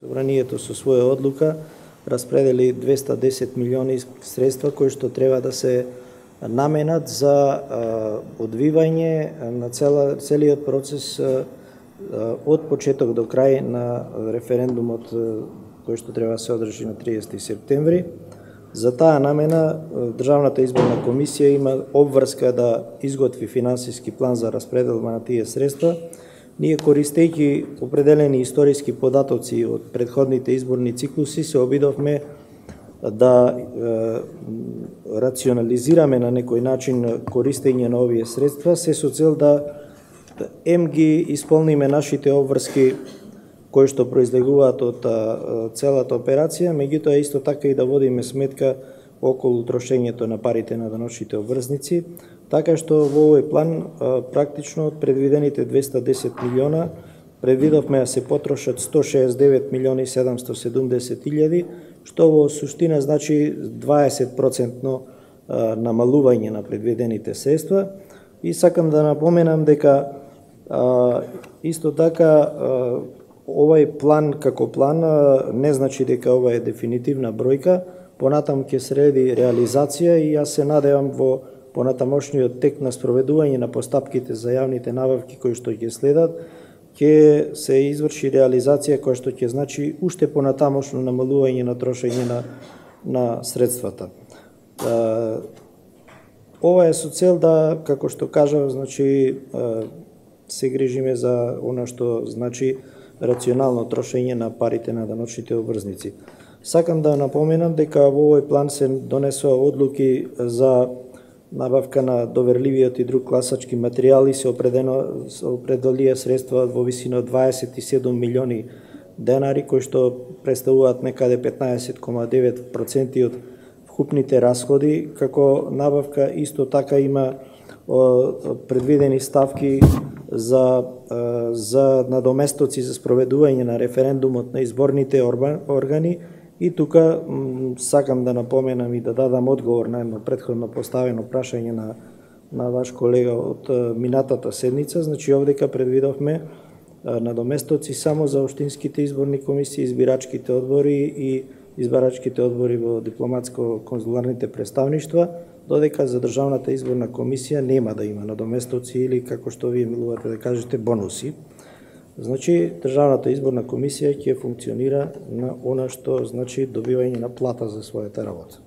Собранието со своја одлука распредели 210 милиони средства кои што треба да се наменат за одвивање на целиот процес од почеток до крај на референдумот кој што треба да се одржи на 30 септември. За таа намена Државната изборна комисија има обврска да изготви финансиски план за распределба на тие средства. Ние, користејќи определени историски податоци од претходните изборни циклуси, се обидовме да рационализираме на некој начин користење на овие средства, се со цел да ги исполниме нашите обврски кои што произлегуваат од целата операција, меѓутоа исто така и да водиме сметка околу трошењето на парите на даночните обврзници, така што во овој план практично од предвидените 210 милиона предвидовме да се потрошат 169 милиони 770 илјади, што во суштина значи 20% намалување на предвидените средства. И сакам да напоменам дека исто така овој план како план не значи дека ова е дефинитивна бројка, понатаму ќе следи реализација и јас се надевам во понатамошниот тек на спроведување на постапките за јавните набавки кои што ќе следат, ќе се изврши реализација која што ќе значи уште понатамошно намалување на трошење на средствата. Ова е со цел да, како што кажав, значи се грижиме за она што значи рационално трошење на парите на даночните обврзници. Сакам да напоменам дека во овој план се донесоа одлуки за набавка на доверливиот и друг класачки материјали, се определија средства во висина од 27 милиони денари, кои што представуваат некаде 15,9% од вкупните расходи, како набавка исто така има предвидени ставки за надоместоци за спроведување на референдумот на изборните органи. И тука сакам да напоменам и да дадам одговор на едно претходно поставено прашање на ваш колега од минатата седница. Значи, овдека предвидовме надоместоци само за општинските изборни комисии, избирачките одбори и избирачките одбори во дипломатско-конзуларните представништва, додека за Државната изборна комисија нема да има надоместоци или, како што вие милувате да кажете, бонуси. Значи, Државната изборна комисија ќе функционира на она што значи добивање на плата за својата работа.